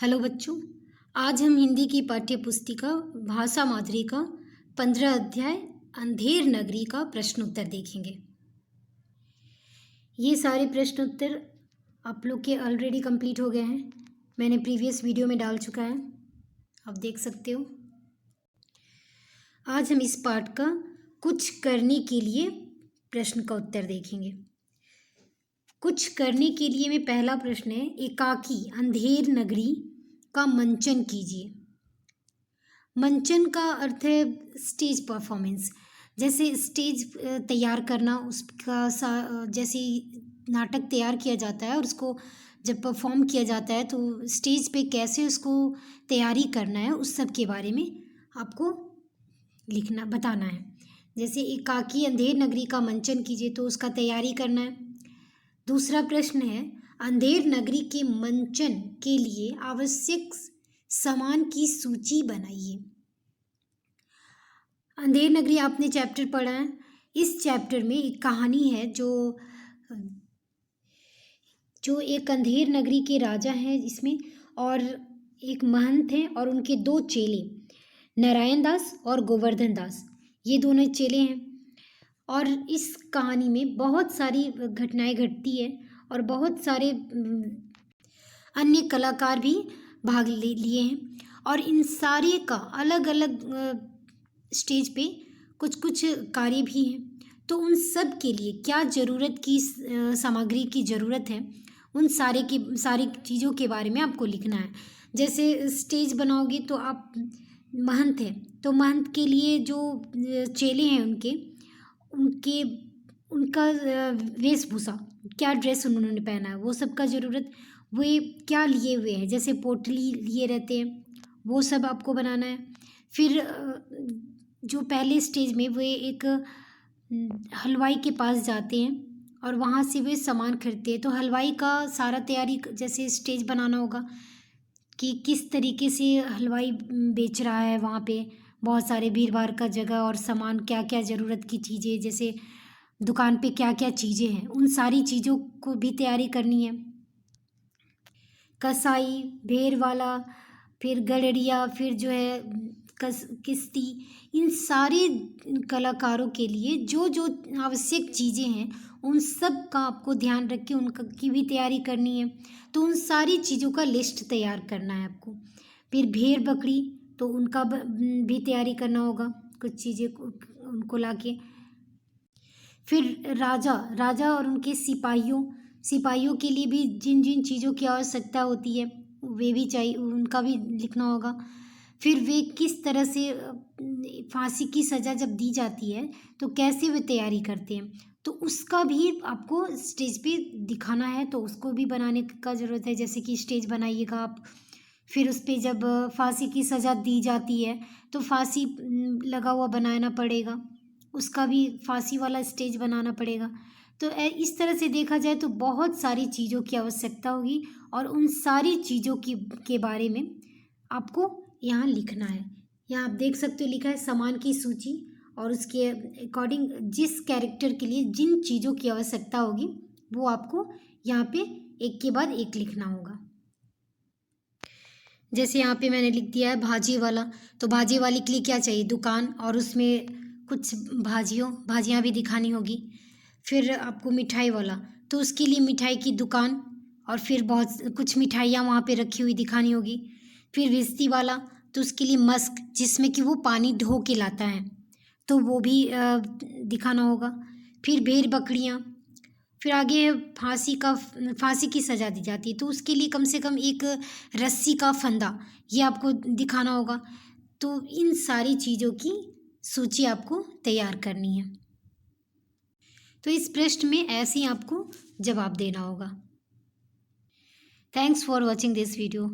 Hello बच्चों, आज हम हिंदी की पाठ्य पुस्तिका भाषा माधुरी का 15 अध्याय अंधेर नगरी का प्रश्न उत्तर देखेंगे। ये सारे प्रश्न उत्तर आप लोग के ऑलरेडी कंप्लीट हो गए हैं। मैंने प्रीवियस वीडियो में डाल चुका है, आप देख सकते हो। आज हम इस पाठ का कुछ करने के लिए प्रश्न का उत्तर देखेंगे। कुछ करने के लिए में पहला प्रश्न है, एकाकी अंधेर नगरी का मंचन कीजिए। मंचन का अर्थ है स्टेज परफॉर्मेंस, जैसे स्टेज तैयार करना, उसका जैसे नाटक तैयार किया जाता है और उसको जब परफॉर्म किया जाता है तो स्टेज पे कैसे उसको तैयारी करना है, उस सब के बारे में आपको लिखना बताना है। जैसे एकाकी अंधेर नगरी का मंचन कीजिए, तो उसका तैयारी करना है। दूसरा प्रश्न है, अंधेर नगरी के मंचन के लिए आवश्यक सामान की सूची बनाइए। अंधेर नगरी आपने चैप्टर पढ़ा है। इस चैप्टर में एक कहानी है जो एक अंधेर नगरी के राजा हैं इसमें, और एक महंत हैं और उनके दो चेले, नारायण दास और गोवर्धन दास, ये दोनों चेले हैं। और इस कहानी में बहुत सारी घटनाएं घटती है और बहुत सारे अन्य कलाकार भी भाग लिए हैं, और इन सारे का अलग अलग स्टेज पे कुछ कुछ कार्य भी हैं। तो उन सब के लिए क्या ज़रूरत की सामग्री की ज़रूरत है, उन सारी चीज़ों के बारे में आपको लिखना है। जैसे स्टेज बनाओगे तो आप महंत हैं, तो महंत के लिए जो चेले हैं उनका वेशभूषा, क्या ड्रेस उन्होंने पहना है, वो सब का ज़रूरत, वे क्या लिए हुए हैं, जैसे पोटली लिए रहते हैं, वो सब आपको बनाना है। फिर जो पहले स्टेज में वे एक हलवाई के पास जाते हैं और वहाँ से वे सामान खरीदते हैं। तो हलवाई का सारा तैयारी, जैसे स्टेज बनाना होगा कि किस तरीके से हलवाई बेच रहा है, वहाँ पे बहुत सारे भीड़ भाड़ का जगह और सामान, क्या क्या ज़रूरत की चीज़ें, जैसे दुकान पे क्या क्या चीज़ें हैं, उन सारी चीज़ों को भी तैयारी करनी है। कसाई, भेड़ वाला, फिर गडरिया, फिर जो है किश्ती, इन सारे कलाकारों के लिए जो जो आवश्यक चीज़ें हैं उन सब का आपको ध्यान रख के उनका की भी तैयारी करनी है। तो उन सारी चीज़ों का लिस्ट तैयार करना है आपको। फिर भेड़ बकरी, तो उनका भी तैयारी करना होगा, कुछ चीज़ें उनको लाके। फिर राजा और उनके सिपाहियों के लिए भी जिन जिन चीज़ों की आवश्यकता होती है वे भी चाहिए, उनका भी लिखना होगा। फिर वे किस तरह से फांसी की सज़ा जब दी जाती है तो कैसे वे तैयारी करते हैं, तो उसका भी आपको स्टेज पे दिखाना है, तो उसको भी बनाने का ज़रूरत है। जैसे कि स्टेज बनाइएगा आप, फिर उस पर जब फांसी की सज़ा दी जाती है तो फांसी लगा हुआ बनाना पड़ेगा, उसका भी फांसी वाला स्टेज बनाना पड़ेगा। तो इस तरह से देखा जाए तो बहुत सारी चीज़ों की आवश्यकता होगी, और उन सारी चीज़ों के बारे में आपको यहाँ लिखना है। यहाँ आप देख सकते हो लिखा है सामान की सूची, और उसके अकॉर्डिंग जिस कैरेक्टर के लिए जिन चीज़ों की आवश्यकता होगी वो आपको यहाँ पे एक के बाद एक लिखना होगा। जैसे यहाँ पे मैंने लिख दिया है भाजी वाला, तो भाजी वाले के लिए क्या चाहिए, दुकान, और उसमें कुछ भाजियाँ भी दिखानी होगी। फिर आपको मिठाई वाला, तो उसके लिए मिठाई की दुकान और फिर बहुत कुछ मिठाइयाँ वहाँ पे रखी हुई दिखानी होगी। फिर विस्ती वाला, तो उसके लिए मस्क, जिसमें कि वो पानी ढो के लाता है, तो वो भी दिखाना होगा। फिर भेड़ बकरियाँ, फिर आगे फांसी की सज़ा दी जाती है, तो उसके लिए कम से कम एक रस्सी का फंदा, ये आपको दिखाना होगा। तो इन सारी चीज़ों की सूची आपको तैयार करनी है। तो इस प्रश्न में ऐसे ही आपको जवाब देना होगा। Thanks for watching this video.